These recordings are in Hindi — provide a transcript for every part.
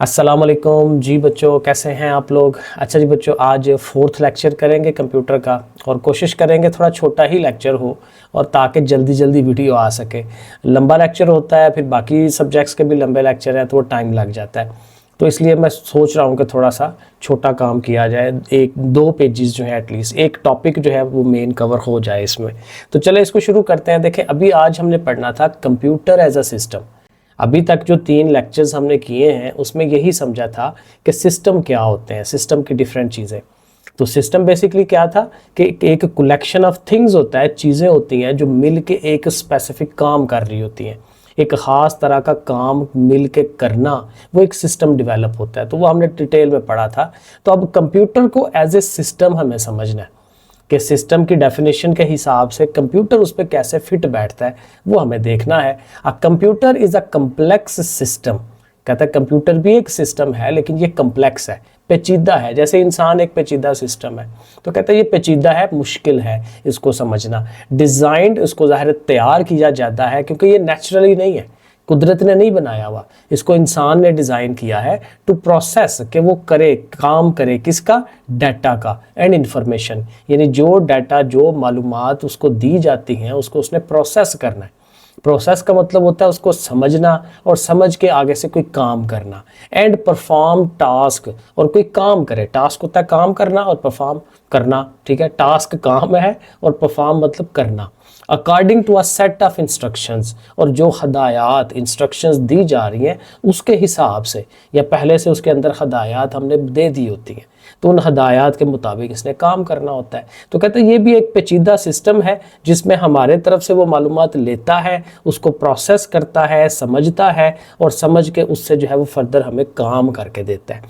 अस्सलाम वालेकुम जी बच्चों, कैसे हैं आप लोग। अच्छा जी बच्चों, आज फोर्थ लेक्चर करेंगे कंप्यूटर का और कोशिश करेंगे थोड़ा छोटा ही लेक्चर हो और ताकि जल्दी जल्दी वीडियो आ सके। लंबा लेक्चर होता है, फिर बाकी सब्जेक्ट्स के भी लंबे लेक्चर हैं तो वो टाइम लग जाता है। तो इसलिए मैं सोच रहा हूँ कि थोड़ा सा छोटा काम किया जाए, 1-2 पेजेस जो है एटलीस्ट एक टॉपिक जो है वो मेन कवर हो जाए इसमें। तो चले इसको शुरू करते हैं। देखें, अभी आज हमने पढ़ना था कंप्यूटर एज अ सिस्टम। अभी तक जो 3 लेक्चर्स हमने किए हैं उसमें यही समझा था कि सिस्टम क्या होते हैं, सिस्टम की डिफरेंट चीज़ें। तो सिस्टम बेसिकली क्या था कि एक कलेक्शन ऑफ थिंग्स होता है, चीज़ें होती हैं जो मिल के एक स्पेसिफिक काम कर रही होती हैं। एक ख़ास तरह का काम मिल के करना, वो एक सिस्टम डेवलप होता है। तो वो हमने डिटेल में पढ़ा था। तो अब कंप्यूटर को एज ए सिस्टम हमें समझना है कि सिस्टम की डेफिनेशन के हिसाब से कंप्यूटर उस पर कैसे फिट बैठता है, वो हमें देखना है। A computer is a complex system. कहता है कंप्यूटर भी एक सिस्टम है लेकिन ये कम्प्लेक्स है, पेचीदा है। जैसे इंसान एक पेचीदा सिस्टम है, तो कहता है ये पेचीदा है, मुश्किल है इसको समझना। डिज़ाइंड, इसको ज़ाहिर तैयार किया जाता है क्योंकि ये नेचुरली नहीं है, कुदरत ने नहीं बनाया हुआ, इसको इंसान ने डिज़ाइन किया है टू प्रोसेस, कि वो करे, काम करे किसका, डाटा का, एंड इंफॉर्मेशन, यानी जो डाटा, जो मालूमात उसको दी जाती हैं उसको उसने प्रोसेस करना है। प्रोसेस का मतलब होता है उसको समझना और समझ के आगे से कोई काम करना। एंड परफॉर्म टास्क, और कोई काम करे, टास्क होता है काम करना और परफॉर्म करना, ठीक है। टास्क काम है और परफॉर्म मतलब करना। According to a set of instructions, और जो हदायत इंस्ट्रक्शंस दी जा रही हैं उसके हिसाब से, या पहले से उसके अंदर हदायत हमने दे दी होती हैं, तो उन हदायत के मुताबिक इसने काम करना होता है। तो कहते हैं ये भी एक पेचीदा सिस्टम है जिसमें हमारे तरफ से वो मालूमात लेता है, उसको प्रोसेस करता है, समझता है, और समझ के उससे जो है वो फर्दर हमें काम करके देता है।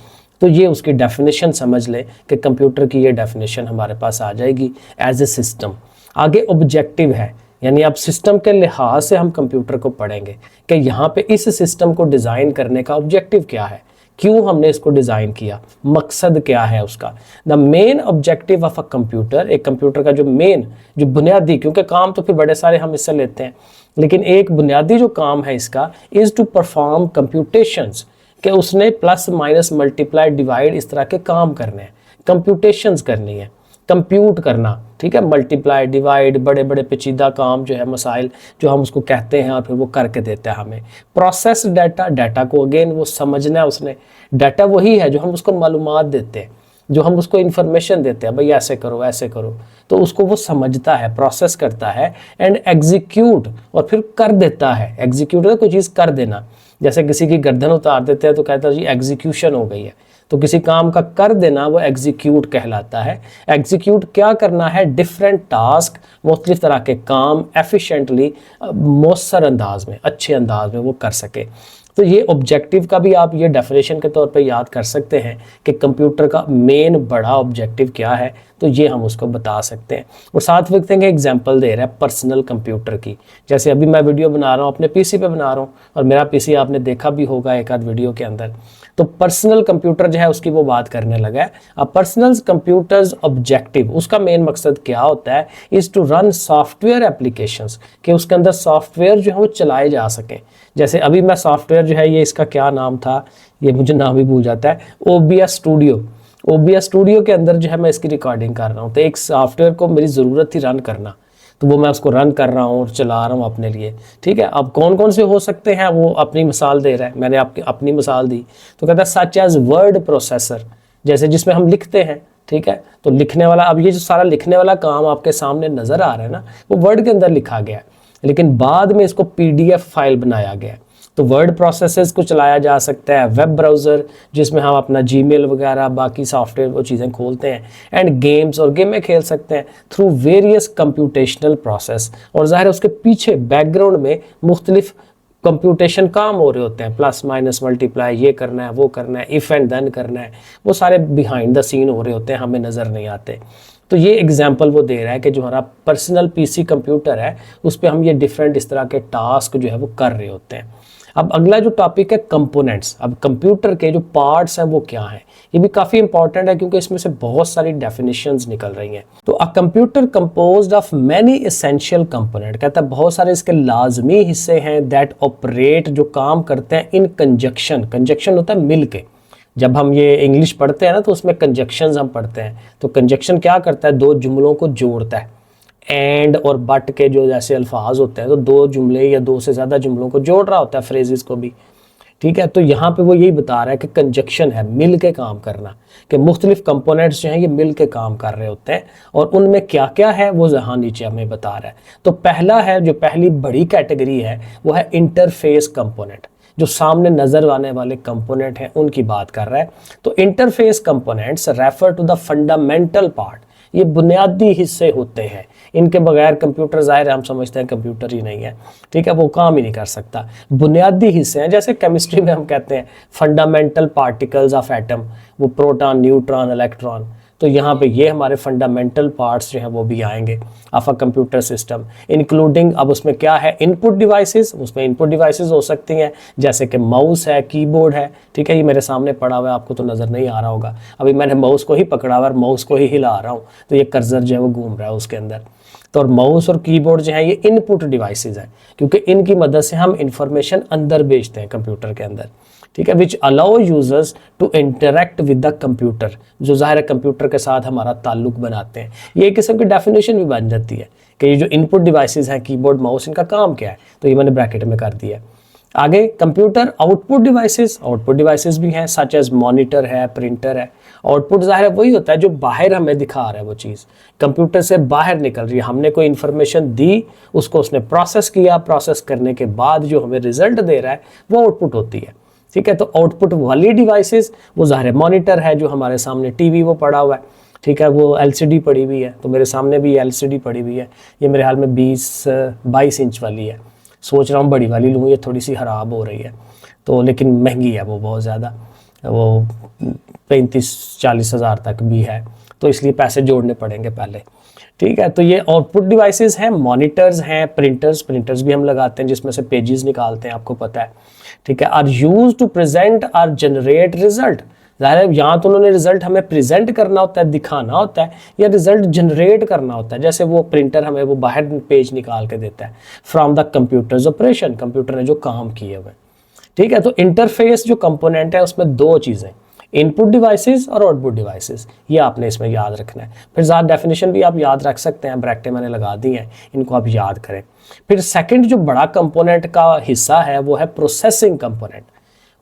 तो ये उसकी डेफिनेशन समझ लें कि कंप्यूटर की ये डेफिनेशन हमारे पास आ जाएगी एज ए सिस्टम। आगे ऑब्जेक्टिव है, यानी अब सिस्टम के लिहाज से हम कंप्यूटर को पढ़ेंगे कि यहाँ पे इस सिस्टम को डिज़ाइन करने का ऑब्जेक्टिव क्या है, क्यों हमने इसको डिज़ाइन किया, मकसद क्या है उसका। The main objective of a computer, एक कंप्यूटर का जो मेन, जो बुनियादी, क्योंकि काम तो फिर बड़े सारे हम इससे लेते हैं, लेकिन एक बुनियादी जो काम है इसका, इज़ टू परफॉर्म कंप्यूटेशंस, कि उसने प्लस माइनस मल्टीप्लाई डिवाइड इस तरह के काम करने हैं, कंप्यूटेशंस करनी है, कंप्यूट करना, ठीक है। मल्टीप्लाई, डिवाइड, बड़े बड़े पेचीदा काम जो है, मसाइल जो हम उसको कहते हैं और फिर वो करके देता है हमें। प्रोसेस डाटा, डाटा को अगेन वो समझना है उसने। डाटा वही है जो हम उसको मालूमात देते हैं, जो हम उसको इन्फॉर्मेशन देते हैं, भाई ऐसे करो ऐसे करो, तो उसको वो समझता है, प्रोसेस करता है। एंड एग्जीक्यूट, और फिर कर देता है। एग्जीक्यूट है कोई चीज़ कर देना, जैसे किसी की गर्दन उतार देते हैं तो कहता है जी एग्जीक्यूशन हो गई है। तो किसी काम का कर देना वो एग्जीक्यूट कहलाता है। एग्जीक्यूट क्या करना है, डिफरेंट टास्क, मुख्तलिफ तरह के काम एफिशिएंटली, मौसर अंदाज में, अच्छे अंदाज में वो कर सके। तो ये ऑब्जेक्टिव का भी आप ये डेफिनेशन के तौर पे याद कर सकते हैं कि कंप्यूटर का मेन बड़ा ऑब्जेक्टिव क्या है, तो ये हम उसको बता सकते हैं। और साथ में देखेंगे एग्जांपल दे रहा है पर्सनल कंप्यूटर की। जैसे अभी मैं वीडियो बना रहा हूँ, अपने पीसी पे बना रहा हूँ, और मेरा पीसी आपने देखा भी होगा एक आध वीडियो के अंदर। तो पर्सनल कंप्यूटर जो है उसकी वो बात करने लगा है। अब पर्सनल कंप्यूटर्स ऑब्जेक्टिव, उसका मेन मकसद क्या होता है, is to run software applications, कि उसके अंदर सॉफ्टवेयर जो है वो चलाए जा सकें। जैसे अभी मैं सॉफ्टवेयर जो है, ये इसका क्या नाम था, ये मुझे नाम ही भूल जाता है, OBS स्टूडियो। OBS स्टूडियो के अंदर जो है मैं इसकी रिकॉर्डिंग कर रहा हूँ, तो एक सॉफ्टवेयर को मेरी ज़रूरत थी रन करना, तो वो मैं उसको रन कर रहा हूँ और चला रहा हूँ अपने लिए, ठीक है। अब कौन कौन से हो सकते हैं वो अपनी मिसाल दे रहा है, मैंने आपकी अपनी मिसाल दी। तो कहता है सच एज वर्ड प्रोसेसर, जैसे जिसमें हम लिखते हैं, ठीक है। तो लिखने वाला, अब ये जो सारा लिखने वाला काम आपके सामने नज़र आ रहा है ना, वो वर्ड के अंदर लिखा गया है, लेकिन बाद में इसको PDF फाइल बनाया गया है। तो वर्ड प्रोसेसेस को चलाया जा सकता है। वेब ब्राउज़र, जिसमें हम अपना जीमेल वगैरह बाकी सॉफ्टवेयर वो चीज़ें खोलते हैं। एंड गेम्स, और गेमें खेल सकते हैं थ्रू वेरियस कंप्यूटेशनल प्रोसेस। और ज़ाहिर है उसके पीछे बैकग्राउंड में मुख्तलिफ कंप्यूटेशन काम हो रहे होते हैं, प्लस माइनस मल्टीप्लाई, ये करना है वो करना है, इफ़ एंड देन करना है, वो सारे बिहाइंड द सीन हो रहे होते हैं, हमें नज़र नहीं आते। तो ये एग्जांपल वो दे रहा है कि जो हमारा पर्सनल PC कंप्यूटर है उस पर हम ये डिफरेंट इस तरह के टास्क जो है वो कर रहे होते हैं। अब अगला जो टॉपिक है कंपोनेंट्स। अब कंप्यूटर के जो पार्ट्स हैं वो क्या हैं, ये भी काफ़ी इंपॉर्टेंट है क्योंकि इसमें से बहुत सारी डेफिनेशंस निकल रही हैं। तो a computer composed of many essential component, कहता है बहुत सारे इसके लाजमी हिस्से हैं दैट ऑपरेट, जो काम करते हैं इन कंजक्शन। कंजक्शन होता है मिल के। जब हम ये इंग्लिश पढ़ते हैं ना तो उसमें कंजक्शंस हम पढ़ते हैं। तो कंजक्शन क्या करता है, दो जुमलों को जोड़ता है। एंड और बट के जो जैसे अल्फाज होते हैं तो दो जुमले या दो से ज़्यादा जुमलों को जोड़ रहा होता है, फ्रेजेस को भी, ठीक है। तो यहाँ पे वो यही बता रहा है कि कंजक्शन है मिल के काम करना, कि मुख्तलिफ कंपोनेंट्स जो हैं ये मिल के काम कर रहे होते हैं और उनमें क्या क्या है वो यहाँ नीचे हमें बता रहा है। तो पहला है, जो पहली बड़ी कैटेगरी है वो है इंटरफेस कंपोनेंट, जो सामने नजर आने वाले कंपोनेंट हैं उनकी बात कर रहा है। तो interface components refer to the fundamental part, ये बुनियादी हिस्से होते हैं, इनके बगैर कंप्यूटर, जाहिर है हम समझते हैं कंप्यूटर ही नहीं है, ठीक है, वो काम ही नहीं कर सकता। बुनियादी हिस्से हैं, जैसे केमिस्ट्री में हम कहते हैं फंडामेंटल पार्टिकल्स ऑफ एटम, वो प्रोटॉन, न्यूट्रॉन, इलेक्ट्रॉन। तो यहाँ पे ये हमारे फंडामेंटल पार्ट्स जो हैं वो भी आएंगे of a computer system, including, अब उसमें क्या है, इनपुट डिवाइसेस। उसमें इनपुट डिवाइसेस हो सकती हैं जैसे कि माउस है, कीबोर्ड है, ठीक है, ये मेरे सामने पड़ा हुआ है, आपको तो नज़र नहीं आ रहा होगा, अभी मैंने माउस को ही पकड़ा हुआ और माउस को ही हिला रहा हूँ, तो ये कर्सर जो है वो घूम रहा है उसके अंदर। तो और माउस और कीबोर्ड जो है ये इनपुट डिवाइसेस हैं, क्योंकि इनकी मदद से हम इंफॉर्मेशन अंदर भेजते हैं कंप्यूटर के अंदर, ठीक है, which allow users to interact with the computer, जो ज़ाहिर है कंप्यूटर के साथ हमारा ताल्लुक बनाते हैं। ये एक किस्म की डेफिनेशन भी बन जाती है कि ये जो इनपुट डिवाइसेस हैं, कीबोर्ड, माउस, इनका काम क्या है, तो ये मैंने ब्रैकेट में कर दिया। आगे computer output devices, output devices भी हैं, सच एज मॉनिटर है, प्रिंटर है। आउटपुट ज़ाहिर है वही होता है जो बाहर हमें दिखा रहा है, वो चीज़ कंप्यूटर से बाहर निकल रही है, हमने कोई इन्फॉर्मेशन दी, उसको उसने प्रोसेस किया, प्रोसेस करने के बाद जो हमें रिजल्ट दे रहा है वो आउटपुट होती है, ठीक है। तो आउटपुट वाली डिवाइसेस वो ज़ाहिर है मॉनिटर है, जो हमारे सामने टीवी वो पड़ा हुआ है, ठीक है, वो एलसीडी पड़ी हुई है, तो मेरे सामने भी एलसीडी पड़ी हुई है, ये मेरे हाल में 22 इंच वाली है, सोच रहा हूँ बड़ी वाली लूँ, ये थोड़ी सी ख़राब हो रही है, तो लेकिन महंगी है वो बहुत ज़्यादा, वो 35-40 हज़ार तक भी है, तो इसलिए पैसे जोड़ने पड़ेंगे पहले, ठीक है। तो ये आउटपुट डिवाइसेस हैं, मॉनिटर्स हैं, प्रिंटर्स भी हम लगाते हैं जिसमें से पेजेस निकालते हैं, आपको पता है, ठीक है। Are use to present or generate result, ज़ाहिर है यहाँ तो उन्होंने रिजल्ट हमें प्रेजेंट करना होता है, दिखाना होता है, या रिजल्ट जनरेट करना होता है, जैसे वो प्रिंटर हमें वो बाहर पेज निकाल के देता है from the computers operation, computer ने जो काम किए हुए, ठीक है। तो इंटरफेस जो कंपोनेंट है उसमें दो चीज़ें, इनपुट डिवाइसेस और आउटपुट डिवाइसेस, ये आपने इसमें याद रखना है। फिर ज़्यादा डेफिनेशन भी आप याद रख सकते हैं, ब्रैकेटें मैंने लगा दी हैं, इनको आप याद करें। फिर सेकंड जो बड़ा कंपोनेंट का हिस्सा है वो है प्रोसेसिंग कंपोनेंट,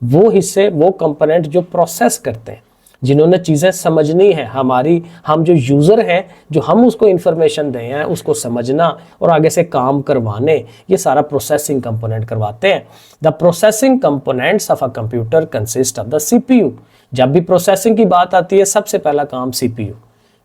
वो हिस्से, वो कंपोनेंट जो प्रोसेस करते हैं, जिन्होंने चीज़ें समझनी है, हम जो यूज़र हैं, जो हम उसको इन्फॉर्मेशन दें हैं, उसको समझना और आगे से काम करवाने, ये सारा प्रोसेसिंग कंपोनेंट करवाते हैं। The processing components of a computer consist of the CPU. जब भी प्रोसेसिंग की बात आती है सबसे पहला काम सीपीयू,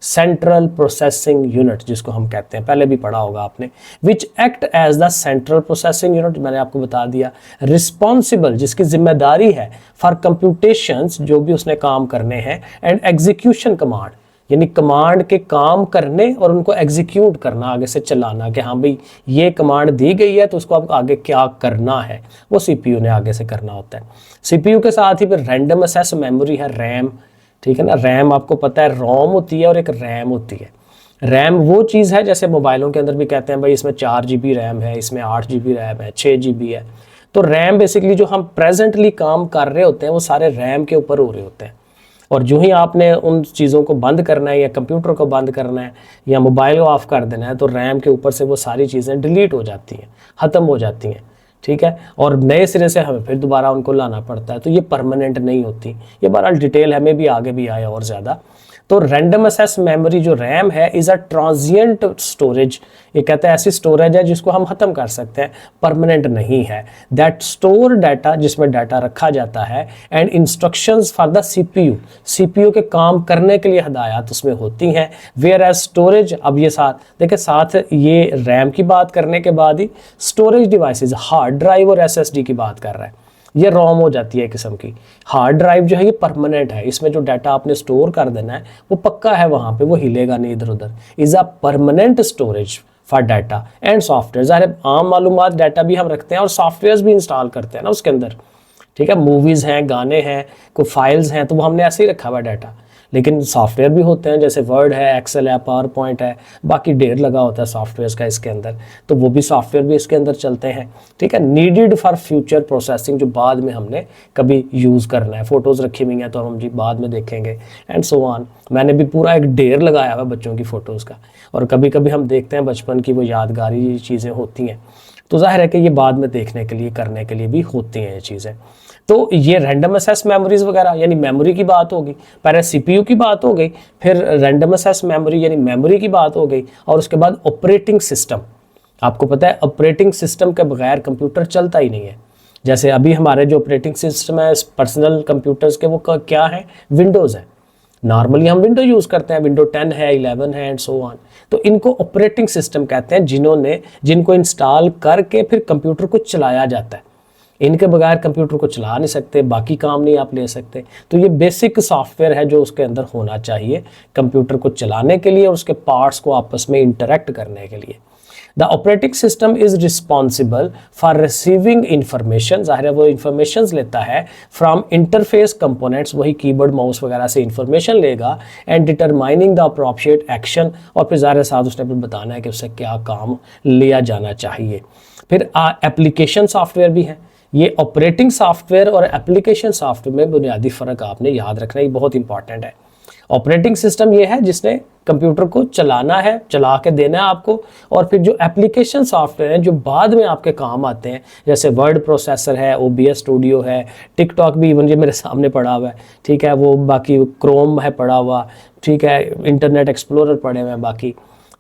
सेंट्रल प्रोसेसिंग यूनिट जिसको हम कहते हैं, पहले भी पढ़ा होगा आपने, which act as the central processing unit, मैंने आपको बता दिया, रिस्पॉन्सिबल, जिसकी जिम्मेदारी है फॉर कंप्यूटेशंस, जो भी उसने काम करने हैं, एंड एग्जीक्यूशन कमांड, यानी कमांड के काम करने और उनको एग्जीक्यूट करना, आगे से चलाना, कि हाँ भाई ये कमांड दी गई है तो उसको अब आगे क्या करना है, वो सीपीयू ने आगे से करना होता है। सीपीयू के साथ ही फिर रैंडम एक्सेस मेमोरी है, रैम, ठीक है ना। रैम आपको पता है रोम होती है और एक रैम होती है। रैम वो चीज़ है जैसे मोबाइलों के अंदर भी कहते हैं भाई इसमें 4 GB रैम है, इसमें 8 GB रैम है, 6 GB है। तो रैम बेसिकली जो हम प्रेजेंटली काम कर रहे होते हैं वो सारे रैम के ऊपर हो रहे होते हैं, और जो ही आपने उन चीज़ों को बंद करना है या कंप्यूटर को बंद करना है या मोबाइल को ऑफ कर देना है तो रैम के ऊपर से वो सारी चीज़ें डिलीट हो जाती हैं, ख़त्म हो जाती हैं, ठीक है, और नए सिरे से हमें फिर दोबारा उनको लाना पड़ता है, तो ये परमानेंट नहीं होती। ये बहरहाल डिटेल हमें भी आगे भी आया और ज़्यादा। तो रैंडम एक्सेस मेमोरी जो रैम है इज़ अ ट्रांजिएंट स्टोरेज, ये कहते हैं ऐसी स्टोरेज है जिसको हम ख़त्म कर सकते हैं, परमानेंट नहीं है। दैट स्टोर डाटा, जिसमें डाटा रखा जाता है, and instructions for the CPU, CPU के काम करने के लिए हदायत उसमें होती हैं। वेयर एज स्टोरेज, अब ये साथ देखिए, साथ ये रैम की बात करने के बाद ही स्टोरेज डिवाइसेस, हार्ड ड्राइव और एसएसडी की बात कर रहा है। ये रोम हो जाती है एक किस्म की। हार्ड ड्राइव जो है ये परमानेंट है, इसमें जो डाटा आपने स्टोर कर देना है वो पक्का है वहाँ पे, वो हिलेगा नहीं इधर उधर। Is a permanent storage for data and software. ज़ाहिर आम मालूमात डाटा भी हम रखते हैं और सॉफ्टवेयर भी इंस्टॉल करते हैं ना उसके अंदर, ठीक है। मूवीज़ हैं, गाने हैं, कोई फाइल्स हैं, तो वो हमने ऐसे ही रखा हुआ डाटा। लेकिन सॉफ्टवेयर भी होते हैं, जैसे वर्ड है, एक्सेल है, पावर पॉइंट है, बाकी ढेर लगा होता है सॉफ्टवेयर का इसके अंदर, तो वो भी सॉफ्टवेयर भी इसके अंदर चलते हैं, ठीक है। नीडेड फॉर फ्यूचर प्रोसेसिंग, जो बाद में हमने कभी यूज़ करना है। फ़ोटोज़ रखी हुई हैं तो हम जी बाद में देखेंगे एंड सो ऑन। मैंने भी पूरा एक ढेर लगाया हुआ बच्चों की फ़ोटोज़ का, और कभी कभी हम देखते हैं बचपन की वो यादगारी चीज़ें होती हैं, तो जाहिर है कि ये बाद में देखने के लिए, करने के लिए भी होती हैं ये चीज़ें। तो ये रैंडम एक्सेस मेमोरीज वगैरह यानी मेमोरी की बात हो गई, पहले सीपीयू की बात हो गई, फिर रैंडम एक्सेस मेमोरी यानी मेमोरी की बात हो गई, और उसके बाद ऑपरेटिंग सिस्टम। आपको पता है ऑपरेटिंग सिस्टम के बगैर कंप्यूटर चलता ही नहीं है। जैसे अभी हमारे जो ऑपरेटिंग सिस्टम है पर्सनल कंप्यूटर्स के, वो क्या है, विंडोज़ है। नॉर्मली हम विंडो यूज़ करते हैं, विंडो 10 है, 11 है एंड सो ऑन। तो इनको ऑपरेटिंग सिस्टम कहते हैं, जिनको इंस्टॉल करके फिर कंप्यूटर को चलाया जाता है। इनके बगैर कंप्यूटर को चला नहीं सकते, बाकी काम नहीं आप ले सकते। तो ये बेसिक सॉफ्टवेयर है जो उसके अंदर होना चाहिए कंप्यूटर को चलाने के लिए और उसके पार्ट्स को आपस में इंटरेक्ट करने के लिए। The operating system is responsible for receiving information, ज़ाहिर है वो इंफॉर्मेशन लेता है फ्रॉम इंटरफेस कंपोनेंट्स, वही कीबोर्ड माउस वगैरह से इंफॉर्मेशन लेगा, and determining the appropriate action, और फिर ज़ाहिर साथ उसने फिर बताना है कि उससे क्या काम लिया जाना चाहिए। फिर एप्लीकेशन सॉफ्टवेयर भी है। ये ऑपरेटिंग सॉफ्टवेयर और एप्लीकेशन सॉफ्टवेयर में बुनियादी फ़र्क आपने याद रखना, ये बहुत इंपॉर्टेंट है। ऑपरेटिंग सिस्टम ये है जिसने कंप्यूटर को चलाना है, चला के देना है आपको, और फिर जो एप्लीकेशन सॉफ्टवेयर है जो बाद में आपके काम आते हैं, जैसे वर्ड प्रोसेसर है, OBS स्टूडियो है, टिकटॉक भी इवन ये मेरे सामने पड़ा हुआ है, ठीक है, वो बाकी क्रोम है पड़ा हुआ, ठीक है, इंटरनेट एक्सप्लोरर पड़े हुए हैं बाकी।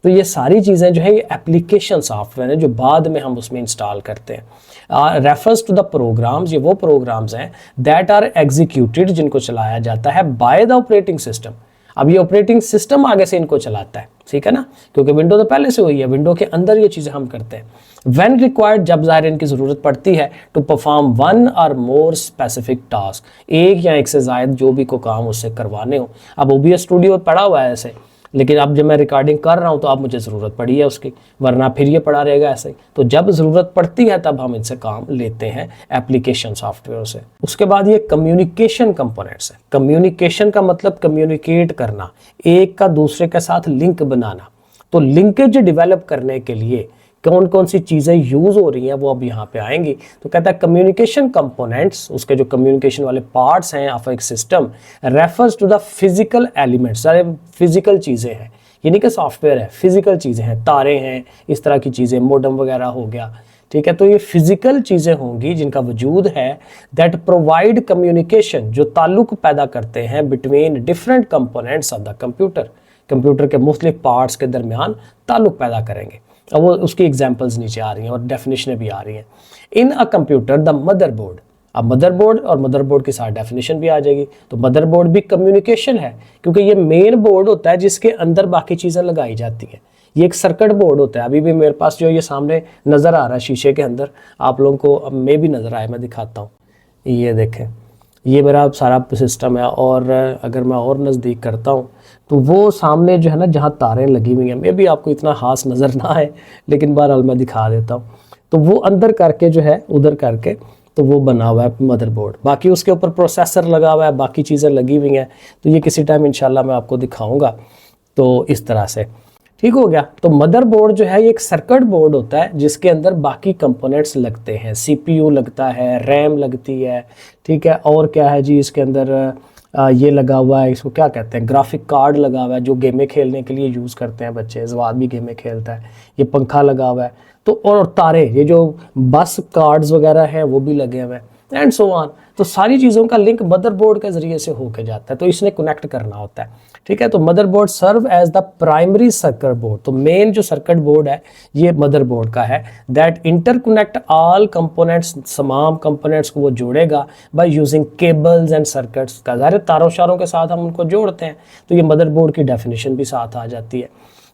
तो ये सारी चीज़ें जो है ये एप्लीकेशन सॉफ्टवेयर है जो बाद में हम उसमें इंस्टॉल करते हैं। रेफर्स टू द प्रोग्राम्स, ये वो प्रोग्राम्स हैं दैट आर एग्जीक्यूटेड, जिनको चलाया जाता है बाय द ऑपरेटिंग सिस्टम। अब ये ऑपरेटिंग सिस्टम आगे से इनको चलाता है, ठीक है ना, क्योंकि विंडो तो पहले से हुई है, विंडो के अंदर ये चीज़ें हम करते हैं। व्हेन रिक्वायर्ड, जब ज़ाहिर इनकी ज़रूरत पड़ती है, टू परफॉर्म वन और मोर स्पेसिफिक टास्क, एक या एक से ज़ायद जो भी को काम उससे करवाने हो। अब OBS स्टूडियो पड़ा हुआ है ऐसे, लेकिन अब जब मैं रिकॉर्डिंग कर रहा हूँ तो अब मुझे ज़रूरत पड़ी है उसकी, वरना फिर ये पड़ा रहेगा ऐसे ही। तो जब ज़रूरत पड़ती है तब हम इनसे काम लेते हैं एप्लीकेशन सॉफ्टवेयर से। उसके बाद ये कम्युनिकेशन कंपोनेंट्स है। कम्युनिकेशन का मतलब कम्युनिकेट करना, एक का दूसरे के साथ लिंक बनाना। तो लिंकेज डेवलप करने के लिए कौन कौन सी चीज़ें यूज़ हो रही हैं वो अब यहाँ पे आएंगी। तो कहता है कम्युनिकेशन कंपोनेंट्स, उसके जो कम्युनिकेशन वाले पार्ट्स हैं ऑफ एक system, refers to the physical elements, सारे फिजिकल चीज़ें हैं, ये नहीं कि सॉफ्टवेयर है, फिजिकल चीज़ें हैं, तारे हैं, इस तरह की चीज़ें, मोडम वगैरह हो गया, ठीक है। तो ये फिजिकल चीज़ें होंगी जिनका वजूद है, दैट प्रोवाइड कम्युनिकेशन, जो ताल्लुक पैदा करते हैं between different components of the computer, computer के मुख्तलिफ पार्ट्स के दरमियान ताल्लुक पैदा करेंगे। अब वो उसकी एग्जांपल्स नीचे आ रही हैं और डेफिनेशनें भी आ रही हैं। इन अ कंप्यूटर द मदरबोर्ड, अब मदरबोर्ड और मदरबोर्ड के साथ डेफिनेशन भी आ जाएगी। तो मदरबोर्ड भी कम्युनिकेशन है, क्योंकि ये मेन बोर्ड होता है जिसके अंदर बाकी चीज़ें लगाई जाती हैं। ये एक सर्किट बोर्ड होता है। अभी भी मेरे पास जो ये सामने नज़र आ रहा है शीशे के अंदर, आप लोगों को अब मैं भी नज़र आए, मैं दिखाता हूँ। ये देखें, ये मेरा सारा सिस्टम है, और अगर मैं और नज़दीक करता हूँ तो वो सामने जो है ना जहाँ तारें लगी हुई हैं, मे भी आपको इतना खास नज़र ना आए, लेकिन बहरहाल मैं दिखा देता हूँ। तो वो अंदर करके जो है उधर करके तो वो बना हुआ है मदरबोर्ड। बाकी उसके ऊपर प्रोसेसर लगा हुआ है, बाकी चीज़ें लगी हुई हैं, तो ये किसी टाइम इंशाल्लाह मैं आपको दिखाऊँगा। तो इस तरह से ठीक हो गया। तो मदरबोर्ड जो है ये एक सर्किट बोर्ड होता है जिसके अंदर बाकी कंपोनेंट्स लगते हैं, CPU लगता है, रैम लगती है, ठीक है, और क्या है जी इसके अंदर ये लगा हुआ है, इसको क्या कहते हैं, ग्राफिक कार्ड लगा हुआ है जो गेमें खेलने के लिए यूज़ करते हैं बच्चे, जवाद भी गेमें खेलता है, ये पंखा लगा हुआ है। तो और तारे, ये जो बस कार्ड्स वगैरह हैं वो भी लगे हुए हैं एंड सो ऑन। तो सारी चीज़ों का लिंक मदरबोर्ड के ज़रिए से होके जाता है, तो इसने कनेक्ट करना होता है, ठीक है। तो motherboard serve as the primary circuit board, तो मेन जो सर्किट बोर्ड है ये मदरबोर्ड का है, दैट इंटरकनेक्ट ऑल कंपोनेंट्स, तमाम कंपोनेंट्स को वो जोड़ेगा by using cables and circuits का। ज़ाहिर तारों शारों के साथ हम उनको जोड़ते हैं, तो ये मदरबोर्ड की डेफिनेशन भी साथ आ जाती है।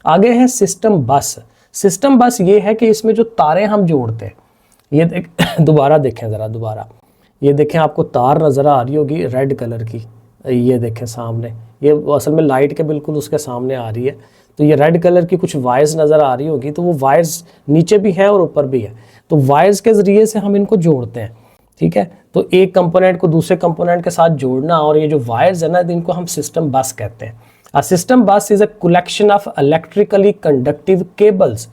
आगे है सिस्टम बस। सिस्टम बस ये है कि इसमें जो तारें हम जोड़ते हैं, ये दोबारा देखें ज़रा, दोबारा ये देखें, आपको तार नज़र आ रही होगी रेड कलर की, ये देखें सामने, ये असल में लाइट के बिल्कुल उसके सामने आ रही है। तो ये रेड कलर की कुछ वायर्स नज़र आ रही होगी, तो वो वायर्स नीचे भी हैं और ऊपर भी है। तो वायर्स के ज़रिए से हम इनको जोड़ते हैं, ठीक है। तो एक कंपोनेंट को दूसरे कंपोनेंट के साथ जोड़ना, और ये जो वायर्स है ना, इनको हम सिस्टम बस कहते हैं। अ सिस्टम बस is a collection of electrically conductive cables,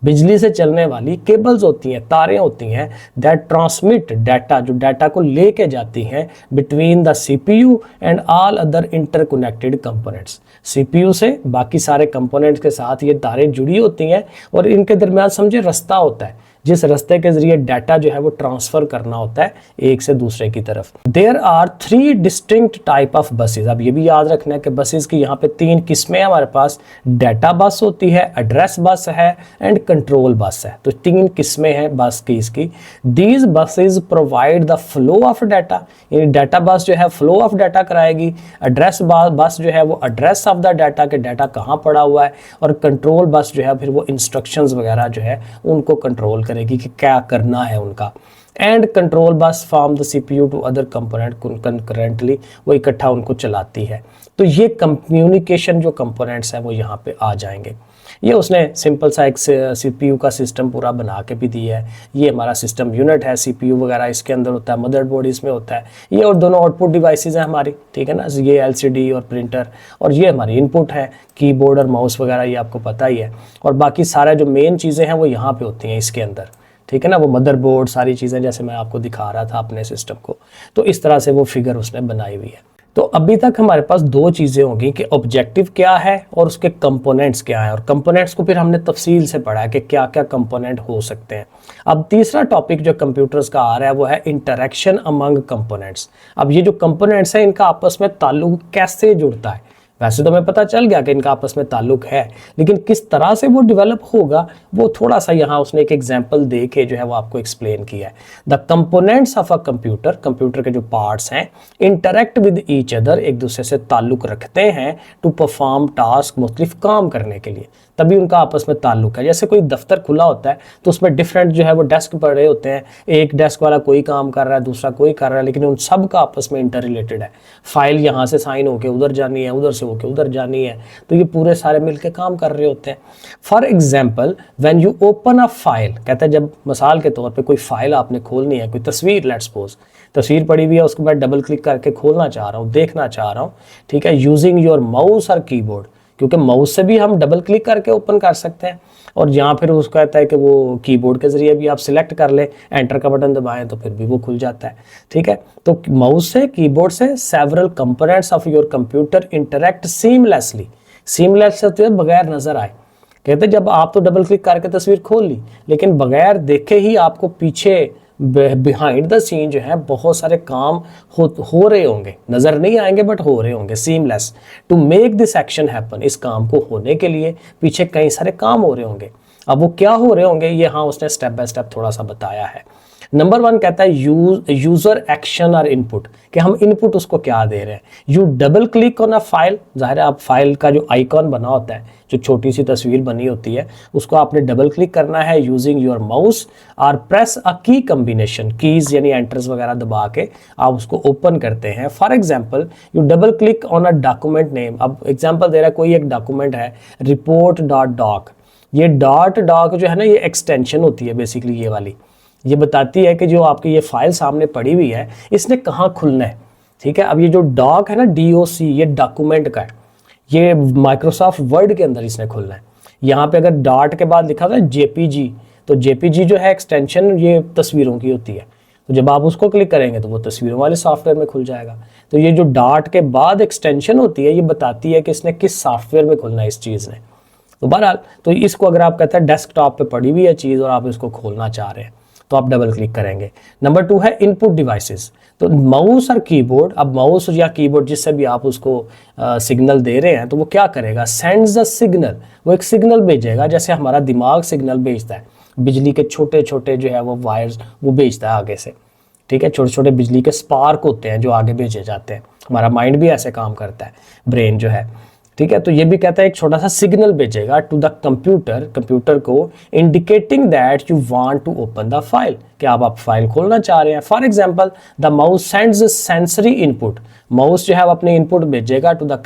बिजली से चलने वाली केबल्स होती हैं, तारें होती हैं, दैट ट्रांसमिट डाटा, जो डाटा को लेके जाती हैं between the CPU and all other interconnected components. CPU से बाकी सारे कंपोनेंट्स के साथ ये तारें जुड़ी होती हैं, और इनके दरमियान समझे रास्ता होता है, जिस रास्ते के जरिए डाटा जो है वो ट्रांसफर करना होता है एक से दूसरे की तरफ। There are 3 distinct type of buses. अब ये भी याद रखना है कि बसेस की यहाँ पे 3 किस्में हैं हमारे पास। डाटा बस होती है, एड्रेस बस है, एंड कंट्रोल बस है। तो 3 किस्में हैं बस की इसकी। These buses provide the flow of data, यानी डाटा बस जो है फ्लो ऑफ डाटा कराएगी। एड्रेस बस जो है वो एड्रेस ऑफ द डाटा, के डाटा कहाँ पड़ा हुआ है। और कंट्रोल बस जो है फिर वो इंस्ट्रक्शंस वगैरह जो है उनको कंट्रोल करेगी कि क्या करना है उनका। And control bus from the CPU to other component concurrently, वो इकट्ठा उनको चलाती है। तो ये कम्युनिकेशन जो कंपोनेंट्स हैं वो यहाँ पे आ जाएंगे। ये उसने सिंपल सा एक सीपीयू का सिस्टम पूरा बना के भी दिया है। ये हमारा सिस्टम यूनिट है, सीपीयू वगैरह इसके अंदर होता है, मदरबोर्ड इसमें होता है। ये और दोनों आउटपुट डिवाइसेस हैं हमारी, ठीक है ना, ये एलसीडी और प्रिंटर, और ये हमारी इनपुट है, कीबोर्ड और माउस वगैरह, ये आपको पता ही है। और बाकी सारा जो मेन चीज़ें हैं वो यहाँ पे होती हैं इसके अंदर, ठीक है ना, वो मदरबोर्ड सारी चीज़ें जैसे मैं आपको दिखा रहा था अपने सिस्टम को। तो इस तरह से वो फिगर उसने बनाई हुई है। तो अभी तक हमारे पास 2 चीज़ें होंगी कि ऑब्जेक्टिव क्या है और उसके कंपोनेंट्स क्या हैं, और कंपोनेंट्स को फिर हमने तफसील से पढ़ा है कि क्या क्या कंपोनेंट हो सकते हैं। अब तीसरा टॉपिक जो कंप्यूटर्स का आ रहा है वो है इंटरेक्शन अमंग कंपोनेंट्स। अब ये जो कंपोनेंट्स हैं इनका आपस में ताल्लुक कैसे जुड़ता है। वैसे तो हमें पता चल गया कि इनका आपस में ताल्लुक है, लेकिन किस तरह से वो डेवलप होगा वो थोड़ा सा यहाँ उसने एक एग्जांपल दे के जो है वो आपको एक्सप्लेन किया है। The components of a computer, computer के जो पार्ट्स हैं, इंटरेक्ट विद ईच अदर, एक दूसरे से ताल्लुक रखते हैं, टू परफॉर्म टास्क, मुख्तलिफ काम करने के लिए, तभी उनका आपस में ताल्लुक है। जैसे कोई दफ्तर खुला होता है तो उसमें डिफरेंट जो है वो डेस्क पड़े होते हैं, एक डेस्क वाला कोई काम कर रहा है, दूसरा कोई कर रहा है, लेकिन उन सब का आपस में इंटर रिलेटेड है। फाइल यहाँ से साइन होके उधर जानी है, उधर से होके उधर जानी है, तो ये पूरे सारे मिलके काम कर रहे होते हैं। For example when you open a file, कहते हैं जब मिसाल के तौर पे कोई फाइल आपने खोलनी है, कोई तस्वीर, लेट्स सपोज तस्वीर पड़ी हुई है, उसके बाद डबल क्लिक करके खोलना चाह रहा हूँ, देखना चाह रहा हूँ, ठीक है, यूजिंग योर माउस और कीबोर्ड, क्योंकि माउस से भी हम डबल क्लिक करके ओपन कर सकते हैं, और यहाँ फिर उसको कहता है कि वो कीबोर्ड के जरिए भी आप सिलेक्ट कर ले, एंटर का बटन दबाएं तो फिर भी वो खुल जाता है, ठीक है। तो माउस से, कीबोर्ड से several components of your computer interact seamlessly, seamless होते हैं बगैर नजर आए। कहते जब आप तो डबल क्लिक करके तस्वीर खोल ली, लेकिन बगैर देखे ही आपको पीछे बिहाइंड द सीन जो है बहुत सारे काम हो रहे होंगे, नज़र नहीं आएंगे बट हो रहे होंगे, seamless. To make this action happen, इस काम को होने के लिए पीछे कई सारे काम हो रहे होंगे। अब वो क्या हो रहे होंगे ये हाँ उसने स्टेप बाय स्टेप थोड़ा सा बताया है। नंबर 1 कहता है यूजर एक्शन और इनपुट, कि हम इनपुट उसको क्या दे रहे हैं। U double click on a file, जाहिर है आप फाइल का जो आइकॉन बना होता है, जो छोटी सी तस्वीर बनी होती है, उसको आपने डबल क्लिक करना है यूजिंग योर माउस, और प्रेस अ की कम्बिनेशन, कीज यानी एंटर्स वगैरह दबा के आप उसको ओपन करते हैं। For example U double click on a document name, अब एग्जाम्पल दे रहा है कोई एक डॉक्यूमेंट है report.doc, ये .doc जो है ना ये एक्सटेंशन होती है बेसिकली, ये वाली ये बताती है कि जो आपकी ये फाइल सामने पड़ी हुई है इसने कहाँ खुलना है, ठीक है। अब ये जो डॉक है ना DOC, ये डॉक्यूमेंट का है, ये माइक्रोसॉफ्ट वर्ड के अंदर इसने खुलना है। यहाँ पे अगर डॉट के बाद लिखा होता है JPG, तो JPG जो है एक्सटेंशन ये तस्वीरों की होती है, तो जब आप उसको क्लिक करेंगे तो वो तस्वीरों वाले सॉफ्टवेयर में खुल जाएगा। तो ये जो डॉट के बाद एक्सटेंशन होती है ये बताती है कि इसने किस सॉफ्टवेयर में खुलना है इस चीज़ ने। तो बहरहाल तो इसको अगर आप कहते हैं डेस्कटॉप पे पड़ी हुई है चीज़ और आप इसको खोलना चाह रहे हैं तो आप डबल क्लिक करेंगे। नंबर 2 है इनपुट डिवाइसेस, तो माउस और कीबोर्ड, अब माउस या कीबोर्ड जिससे भी आप उसको सिग्नल दे रहे हैं तो वो क्या करेगा, सेंड्स द सिग्नल, वो एक सिग्नल भेजेगा, जैसे हमारा दिमाग सिग्नल भेजता है, बिजली के छोटे छोटे जो है वो वायर्स वो भेजता है आगे से, ठीक है, छोटे छोटे बिजली के स्पार्क होते हैं जो आगे भेजे जाते हैं। हमारा माइंड भी ऐसे काम करता है, ब्रेन जो है। ठीक है। तो ये भी कहता है एक छोटा सा सिग्नल भेजेगा टू द कंप्यूटर को, indicating that you want to open the file, कि आप फाइल खोलना चाह रहे हैं। For example the mouse sends sensory input, mouse जो है वो अपने इनपुट भेजेगा टू द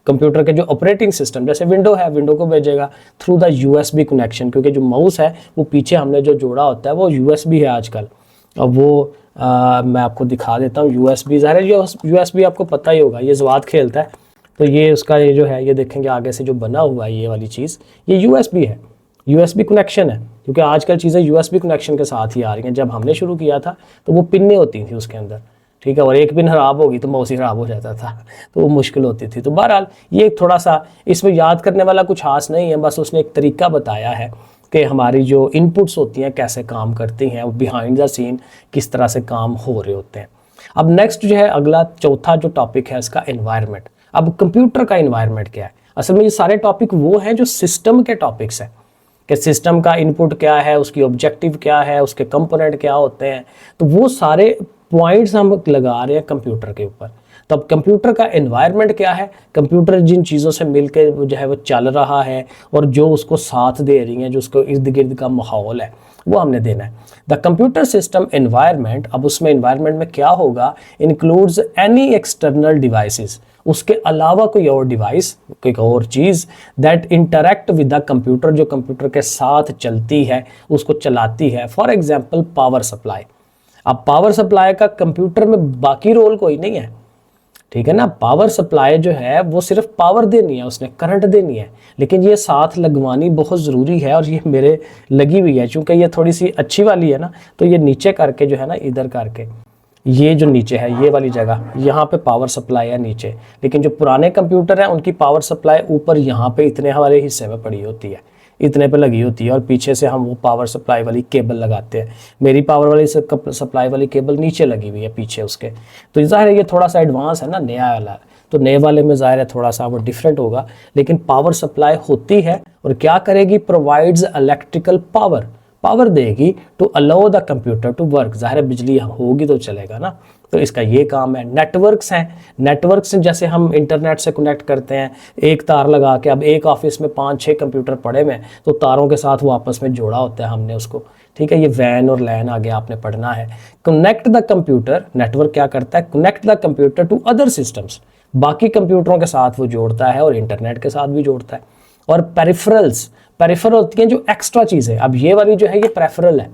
कंप्यूटर के जो ऑपरेटिंग सिस्टम, जैसे विंडो है, विंडो को भेजेगा थ्रू द यूएसबी कनेक्शन, क्योंकि जो माउस है वो पीछे हमने जो जोड़ा होता है वो यूएसबी है आजकल। अब वो मैं आपको दिखा देता हूँ यूएसबी। ज़ाहिर है यूएसबी आपको पता ही होगा, ये ज़वाद खेलता है, तो ये उसका ये जो है ये देखेंगे आगे से जो बना हुआ है ये वाली चीज़, ये यूएसबी है, यूएसबी कनेक्शन है, क्योंकि आजकल चीज़ें यूएसबी कनेक्शन के साथ ही आ रही हैं। जब हमने शुरू किया था तो वो पिन्ने होती थी उसके अंदर, ठीक है, और एक पिन खराब होगी तो माउस ही खराब हो जाता था, तो वो मुश्किल होती थी। तो बहरहाल ये थोड़ा सा इसमें याद करने वाला कुछ खास नहीं है, बस उसने एक तरीका बताया है कि हमारी जो इनपुट्स होती हैं कैसे काम करती हैं, बिहाइंड द सीन किस तरह से काम हो रहे होते हैं। अब नेक्स्ट जो है अगला चौथा जो टॉपिक है इसका एनवायरनमेंट। अब कंप्यूटर का एनवायरनमेंट क्या है? असल में ये सारे टॉपिक वो हैं जो सिस्टम के टॉपिक्स हैं, कि सिस्टम का इनपुट क्या है, उसकी ऑब्जेक्टिव क्या है, उसके कंपोनेंट क्या होते हैं, तो वो सारे पॉइंट्स हम लगा रहे हैं कंप्यूटर के ऊपर। तो अब कंप्यूटर का एनवायरनमेंट क्या है? कंप्यूटर जिन चीज़ों से मिलकर जो है वो चल रहा है और जो उसको साथ दे रही हैं, जो उसको इर्द गिर्द का माहौल है, वो हमने देना है। द कंप्यूटर सिस्टम एनवायरनमेंट, अब उसमें एनवायरनमेंट में क्या होगा, इंक्लूड्स एनी एक्सटर्नल डिवाइसेस, उसके अलावा कोई और डिवाइस, कोई और चीज़ that interact with the computer, जो कंप्यूटर के साथ चलती है, उसको चलाती है। For example power supply. अब पावर सप्लाई का कंप्यूटर में बाकी रोल कोई नहीं है, ठीक है ना। पावर सप्लाई जो है वो सिर्फ पावर देनी है, उसने करंट देनी है, लेकिन ये साथ लगवानी बहुत ज़रूरी है, और ये मेरे लगी हुई है, चूँकि ये थोड़ी सी अच्छी वाली है ना, तो ये नीचे करके जो है ना, इधर करके ये जो नीचे है ये वाली जगह, यहाँ पे पावर सप्लाई है नीचे, लेकिन जो पुराने कंप्यूटर हैं उनकी पावर सप्लाई ऊपर यहाँ पे इतने हमारे हिस्से में पड़ी होती है, इतने पे लगी होती है, और पीछे से हम वो पावर सप्लाई वाली केबल लगाते हैं। मेरी पावर वाली सप्लाई वाली केबल नीचे लगी हुई है पीछे उसके। तो ज़ाहिर है ये थोड़ा सा एडवांस है ना, नया वाला, तो नए वाले में ज़ाहिर है थोड़ा सा वो डिफरेंट होगा, लेकिन पावर सप्लाई होती है और क्या करेगी, प्रोवाइड्स इलेक्ट्रिकल पावर, पावर देगी to allow the computer to work. ज़ाहिर है बिजली होगी तो चलेगा ना, तो इसका ये काम है। नेटवर्क्स हैं, नेटवर्क्स जैसे हम इंटरनेट से कनेक्ट करते हैं, एक तार लगा के, अब एक ऑफिस में 5-6 कंप्यूटर पड़े हुए हैं, तो तारों के साथ वो आपस में जोड़ा होता है हमने उसको, ठीक है। ये वैन और लैन आगे आपने पढ़ना है। कनेक्ट द कंप्यूटर, नेटवर्क क्या करता है, connect the computer to other systems, बाकी कंप्यूटरों के साथ वो जोड़ता है और इंटरनेट के साथ भी जोड़ता है। और पेरिफेरल्स, पेरिफेरल होती हैं जो एक्स्ट्रा चीज़ें, अब ये वाली जो है ये पेरिफेरल है,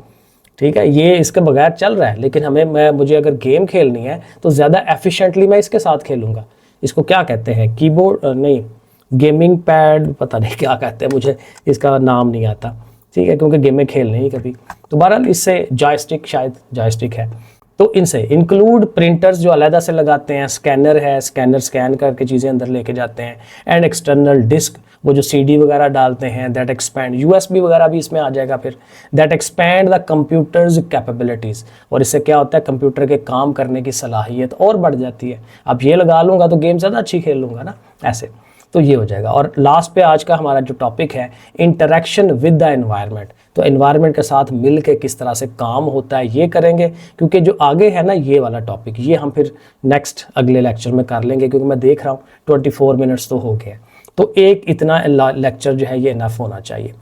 ठीक है, ये इसके बगैर चल रहा है, लेकिन मुझे अगर गेम खेलनी है तो ज़्यादा एफिशिएंटली मैं इसके साथ खेलूँगा। इसको क्या कहते हैं, कीबोर्ड नहीं, गेमिंग पैड, पता नहीं क्या कहते हैं, मुझे इसका नाम नहीं आता, ठीक है, क्योंकि गेमें खेल नहीं कभी। तो बहरहाल इससे जॉयस्टिक, शायद जॉयस्टिक है, तो इनसे इंक्लूड प्रिंटर्स जो अलहदा से लगाते हैं, स्कैनर है, स्कैनर स्कैन करके चीज़ें अंदर लेके जाते हैं, एंड एक्सटर्नल डिस्क, वो जो सीडी वगैरह डालते हैं, दैट एक्सपैंड, यूएसबी वगैरह भी इसमें आ जाएगा फिर, that expand the computers capabilities, और इससे क्या होता है, कंप्यूटर के काम करने की सलाहियत और बढ़ जाती है। अब ये लगा लूँगा तो गेम ज़्यादा अच्छी खेल लूँगा ना, ऐसे, तो ये हो जाएगा। और लास्ट पे आज का हमारा जो टॉपिक है, इंटरेक्शन विद द एनवायरनमेंट, तो एनवायरनमेंट के साथ मिल के किस तरह से काम होता है ये करेंगे, क्योंकि जो आगे है ना ये वाला टॉपिक, ये हम फिर नेक्स्ट अगले लेक्चर में कर लेंगे, क्योंकि मैं देख रहा हूँ 24 मिनट्स तो हो गए, तो एक इतना लेक्चर जो है ये इनफ होना चाहिए।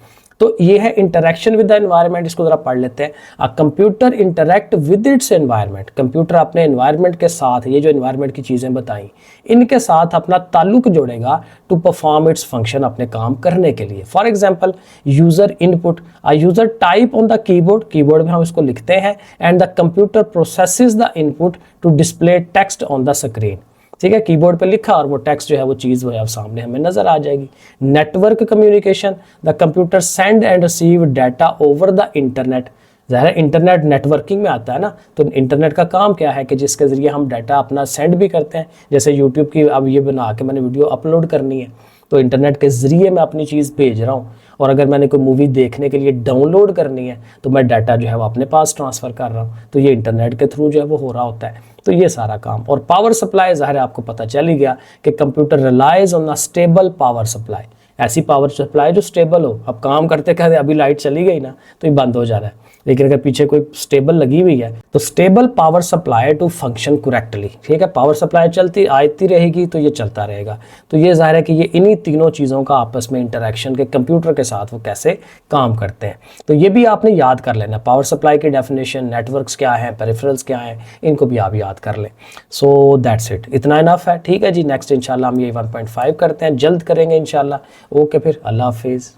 तो ये है इंटरेक्शन विद द एनवायरनमेंट, इसको ज़रा पढ़ लेते हैं। A computer interact with its environment, computer अपने एनवायरनमेंट के साथ, ये जो एनवायरनमेंट की चीज़ें बताई, इनके साथ अपना ताल्लुक जोड़ेगा टू परफॉर्म इट्स फंक्शन, अपने काम करने के लिए। For example user input, a user type on the keyboard, keyboard में हम इसको लिखते हैं, and the computer processes the input to display text on the screen, ठीक है, कीबोर्ड पे लिखा और वो टेक्स्ट जो है वो चीज़ वो है सामने हमें नज़र आ जाएगी। Network communication, the computer send and receive data over the internet, ज़ाहिर इंटरनेट नेटवर्किंग में आता है ना, तो इंटरनेट का काम क्या है कि जिसके ज़रिए हम डाटा अपना सेंड भी करते हैं, जैसे यूट्यूब की अब ये बना के मैंने वीडियो अपलोड करनी है, तो इंटरनेट के ज़रिए मैं अपनी चीज़ भेज रहा हूँ, और अगर मैंने कोई मूवी देखने के लिए डाउनलोड करनी है तो मैं डाटा जो है वो अपने पास ट्रांसफ़र कर रहा हूँ, तो ये इंटरनेट के थ्रू जो है वो हो रहा होता है। तो ये सारा काम, और पावर सप्लाई ज़ाहिर है आपको पता चल ही गया कि computer relies on a stable power supply, ऐसी पावर सप्लाई जो स्टेबल हो। अब काम करते करते अभी लाइट चली गई ना तो ये बंद हो जा रहा है, लेकिन अगर पीछे कोई स्टेबल लगी हुई है तो stable power supply to function correctly, ठीक है, पावर सप्लाई चलती आती रहेगी तो ये चलता रहेगा। तो ये जाहिर है कि ये इन्हीं तीनों चीज़ों का आपस में इंटरेक्शन के कंप्यूटर के साथ वो कैसे काम करते हैं। तो ये भी आपने याद कर लेना, पावर सप्लाई की डेफिनेशन, नेटवर्क्स क्या है, पेरिफेरल्स क्या हैं, इनको भी आप याद कर लें। सो दैट्स इट, इतना इनफ है। ठीक है जी, नेक्स्ट इंशाल्लाह हम ये 1.5 करते हैं, जल्द करेंगे इंशाल्लाह। ओके, फिर अल्लाह हाफिज़।